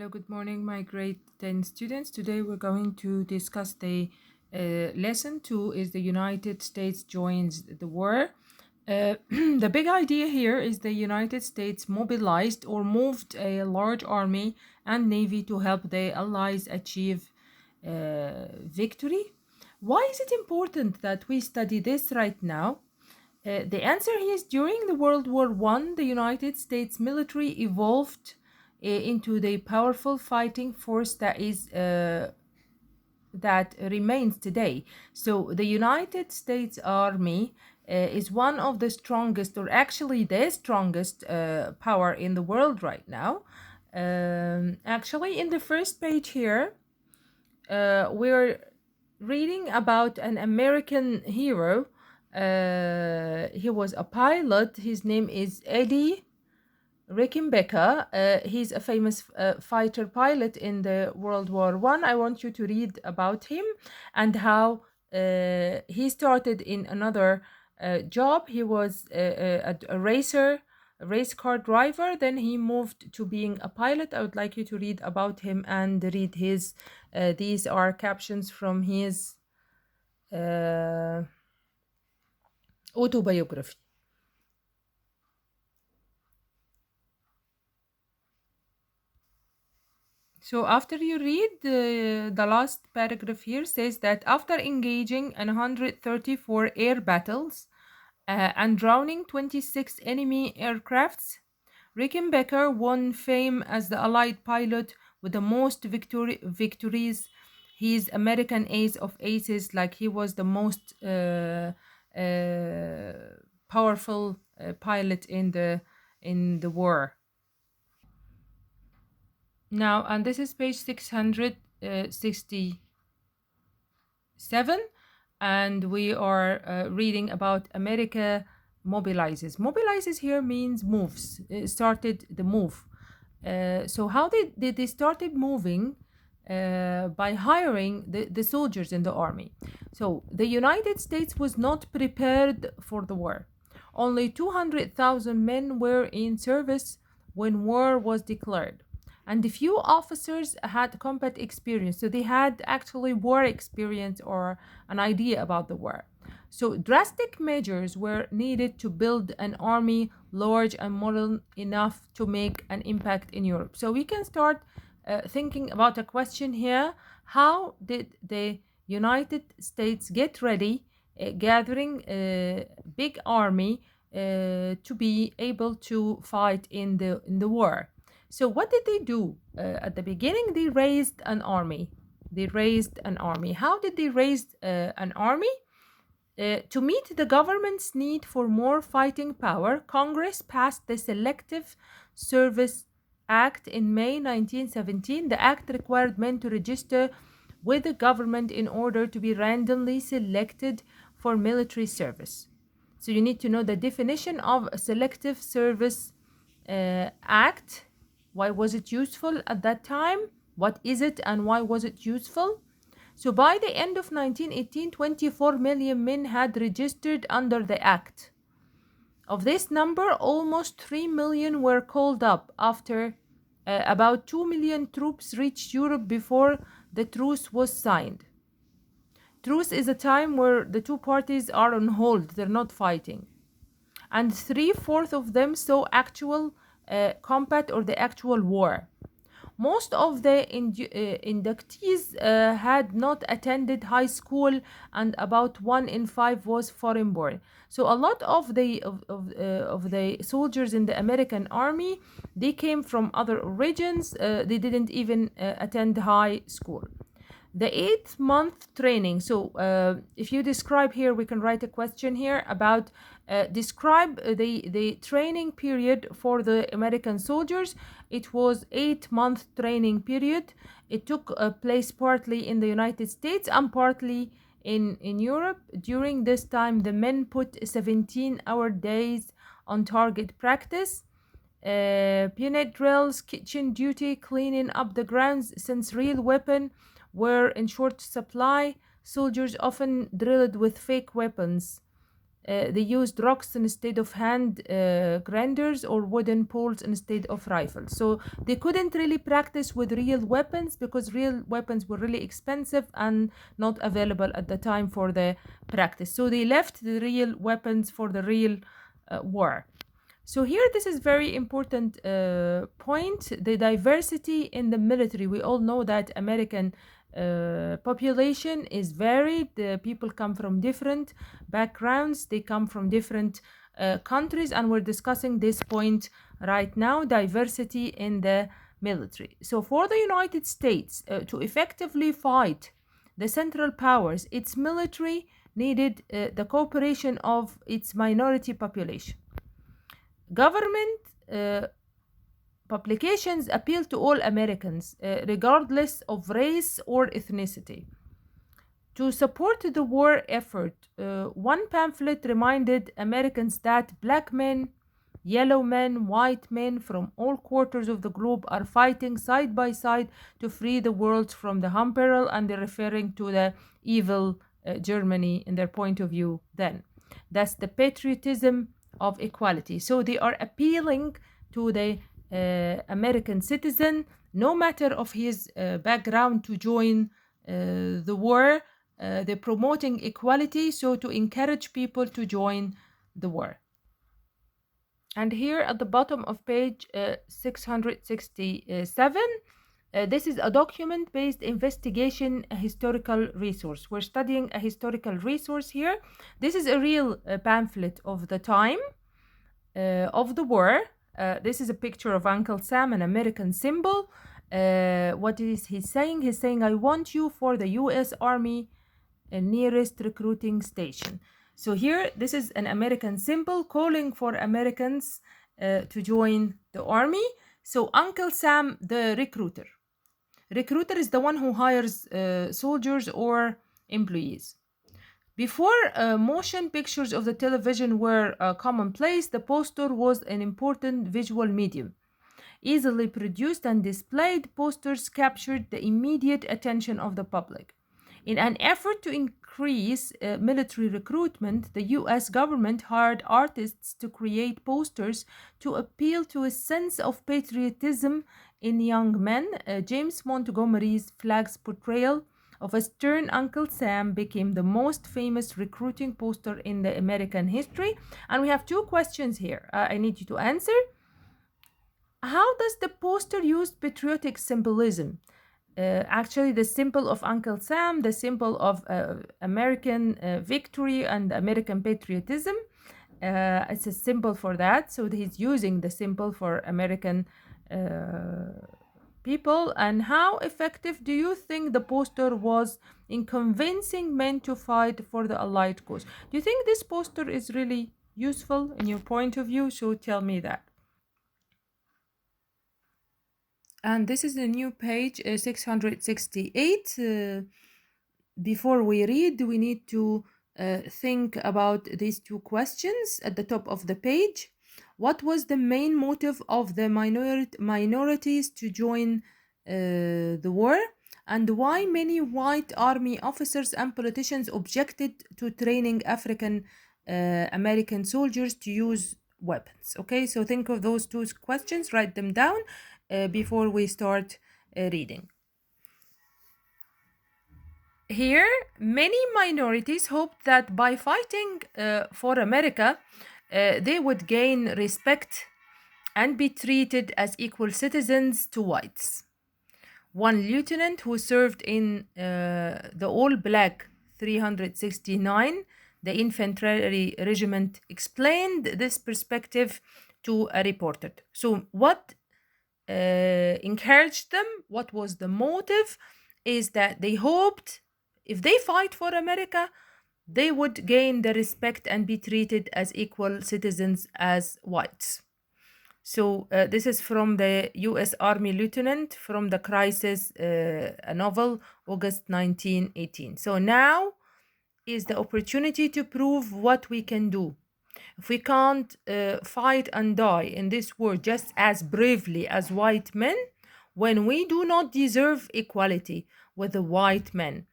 Hello, good morning, my grade 10 students. Today we're going to discuss the lesson 2 is the United States joins the war. The big idea here is the United States mobilized or moved a large army and navy to help the Allies achieve victory. Why is it important that we study this right now? The answer here is during the World War I, the United States military evolved into the powerful fighting force that remains today. So the United States Army is one of the strongest, or actually the strongest power in the world right now. Actually, in the first page here, we're reading about an American hero. He was a pilot. His name is Eddie Rickenbacker. He's a famous fighter pilot in the World War One. I want you to read about him and how he started in another job. He was a racer, a race car driver. Then he moved to being a pilot. I would like you to read about him and read his. These are captions from his autobiography. So after you read, the last paragraph here says that after engaging in 134 air battles and drowning 26 enemy aircrafts, Rickenbacker won fame as the Allied pilot with the most victories. He's American ace of aces, like he was the most powerful pilot in the war. Now, and this is page 667, and we are reading about America mobilizes. Mobilizes here means moves, started the move. So how did they started moving? By hiring the soldiers in the army. So the United States was not prepared for the war. Only 200,000 men were in service when war was declared, and a few officers had combat experience, so they had actually war experience or an idea about the war. So drastic measures were needed to build an army large and modern enough to make an impact in Europe. So we can start thinking about a question here. How did the United States get ready, gathering a big army to be able to fight in the war? So what did they do? At the beginning, they raised an army. How did they raise an army? To meet the government's need for more fighting power, Congress passed the Selective Service Act in May 1917. The act required men to register with the government in order to be randomly selected for military service. So you need to know the definition of a Selective Service Act. Why was it useful at that time? What is it and why was it useful? So by the end of 1918, 24 million men had registered under the act. Of this number, almost 3 million were called up after about 2 million troops reached Europe before the truce was signed. Truce is a time where the two parties are on hold, they're not fighting. And 3/4 of them saw actual combat or the actual war. Most of the inductees had not attended high school, and about 1 in 5 was foreign born. So a lot of the soldiers in the American army, they came from other regions. They didn't even attend high school. The 8-month training. So if you describe here, we can write a question here about describe the training period for the American soldiers. It was 8-month training period. It took place partly in the United States and partly in Europe. During this time, the men put 17-hour days on target practice. Peanut drills, kitchen duty, cleaning up the grounds. Since real weapons were in short supply, soldiers often drilled with fake weapons. They used rocks instead of hand grinders or wooden poles instead of rifles. So they couldn't really practice with real weapons because real weapons were really expensive and not available at the time for the practice. So they left the real weapons for the real war. So here, this is very important point, the diversity in the military. We all know that American population is varied. The people come from different backgrounds. They come from different countries, and we're discussing this point right now, diversity in the military. So for the United States to effectively fight the Central Powers, its military needed the cooperation of its minority population. Government publications appeal to all Americans, regardless of race or ethnicity. To support the war effort, one pamphlet reminded Americans that black men, yellow men, white men from all quarters of the globe are fighting side by side to free the world from the Humperl, and they're referring to the evil Germany in their point of view then. That's the patriotism of equality. So they are appealing to the American citizen, no matter of his background, to join the war. They're promoting equality, so to encourage people to join the war. And here at the bottom of page 667, this is a document-based investigation, a historical resource. We're studying a historical resource here. This is a real pamphlet of the time of the war. This is a picture of Uncle Sam, an American symbol. What is he saying? He's saying, I want you for the U.S. Army nearest recruiting station. So here, this is an American symbol calling for Americans to join the army. So Uncle Sam, the recruiter. Recruiter is the one who hires soldiers or employees. Before motion pictures of the television were commonplace, the poster was an important visual medium. Easily produced and displayed, posters captured the immediate attention of the public. In an effort to increase military recruitment, the US government hired artists to create posters to appeal to a sense of patriotism in young men. James Montgomery's flag's portrayal of a stern Uncle Sam became the most famous recruiting poster in the American history. And we have two questions here I need you to answer. How does the poster use patriotic symbolism? Actually, the symbol of Uncle Sam, the symbol of American victory and American patriotism, it's a symbol for that. So he's using the symbol for American people. And how effective do you think the poster was in convincing men to fight for the Allied cause? Do you think this poster is really useful in your point of view? So tell me that. And this is the new page 668. Before we read, we need to think about these two questions at the top of the page. What was the main motive of the minorities to join the war? And why many white army officers and politicians objected to training African American soldiers to use weapons? Okay, so think of those two questions, write them down before we start reading. Here, many minorities hoped that by fighting for America, they would gain respect and be treated as equal citizens to whites. One lieutenant who served in the all-black 369, the infantry regiment, explained this perspective to a reporter. So what encouraged them, what was the motive, is that they hoped if they fight for America, they would gain the respect and be treated as equal citizens as whites. So this is from the U.S. Army lieutenant from the Crisis, a novel, August 1918. So now is the opportunity to prove what we can do. If we can't fight and die in this war just as bravely as white men, when we do not deserve equality with the white men.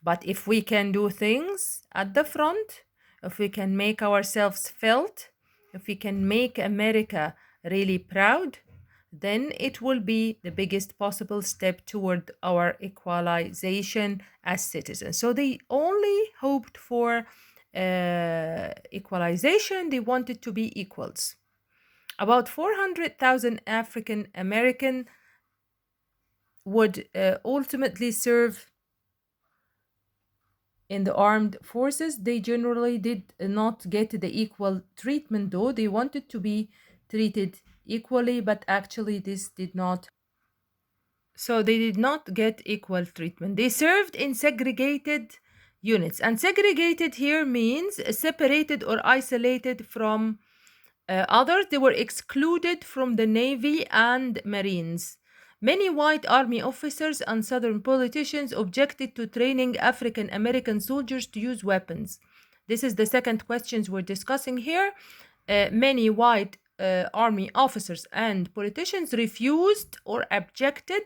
But if we can do things at the front, if we can make ourselves felt, if we can make America really proud, then it will be the biggest possible step toward our equalization as citizens. So they only hoped for equalization, they wanted to be equals. About 400,000 African American would ultimately serve in the armed forces. They generally did not get the equal treatment, though. They wanted to be treated equally, but actually, this did not. So they did not get equal treatment. They served in segregated units. And segregated here means separated or isolated from others. They were excluded from the Navy and Marines. Many white army officers and Southern politicians objected to training African American soldiers to use weapons. This is the second questions we're discussing here. Many white army officers and politicians refused or objected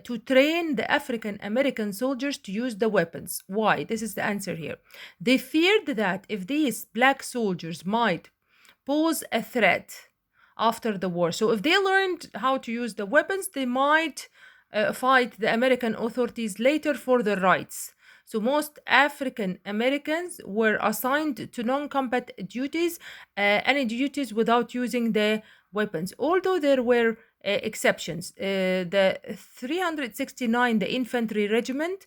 to train the African American soldiers to use the weapons. Why? This is the answer here. They feared that if these black soldiers might pose a threat after the war. So if they learned how to use the weapons, they might fight the American authorities later for their rights. So most African Americans were assigned to non-combat duties, any duties without using the weapons. Although there were exceptions, the 369, the infantry regiment,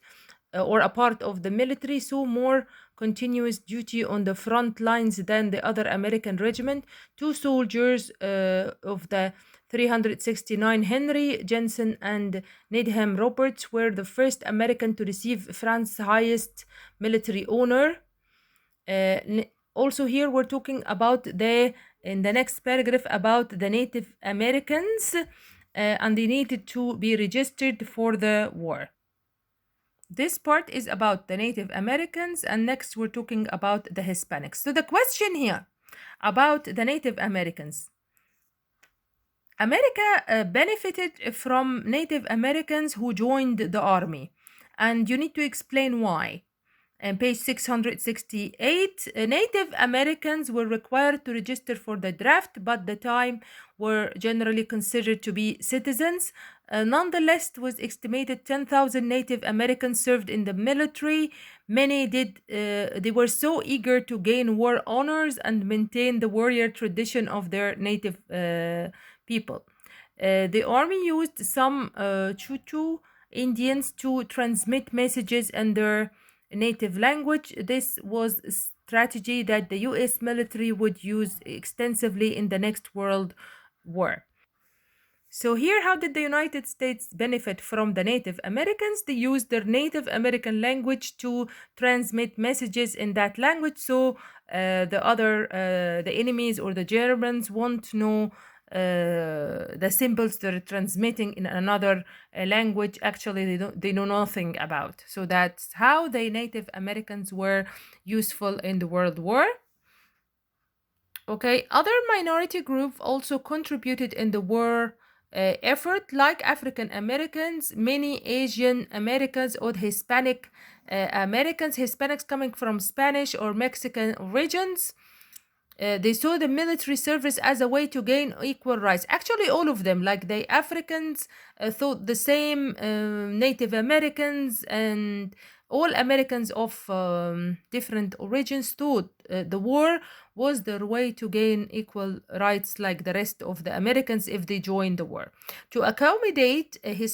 or a part of the military, saw more continuous duty on the front lines than the other American regiment. Two soldiers of the 369, Henry Jensen and Needham Roberts, were the first American to receive France's highest military honor. Also, here we're talking about in the next paragraph about the Native Americans, and they needed to be registered for the war. This part is about the Native Americans, and next we're talking about the Hispanics. So the question here about the Native Americans. America benefited from Native Americans who joined the army, and you need to explain why. On page 668, Native Americans were required to register for the draft, but the time were generally considered to be citizens. Nonetheless, it was estimated 10,000 Native Americans served in the military. Many did. They were so eager to gain war honors and maintain the warrior tradition of their native people. The army used some Chutu Indians to transmit messages in their native language. This was a strategy that the US military would use extensively in the next World War. So here, how did the United States benefit from the Native Americans? They used their Native American language to transmit messages in that language, so the enemies or the Germans won't know the symbols they're transmitting in another language. Actually, they know nothing about. So that's how the Native Americans were useful in the World War. Okay, other minority groups also contributed in the war effort, like African Americans, many Asian Americans, or Hispanic Americans, Hispanics coming from Spanish or Mexican origins. They saw the military service as a way to gain equal rights. Actually, all of them, like the Africans, thought the same. Native Americans and all Americans of different origins thought the war was their way to gain equal rights like the rest of the Americans if they joined the war. To accommodate his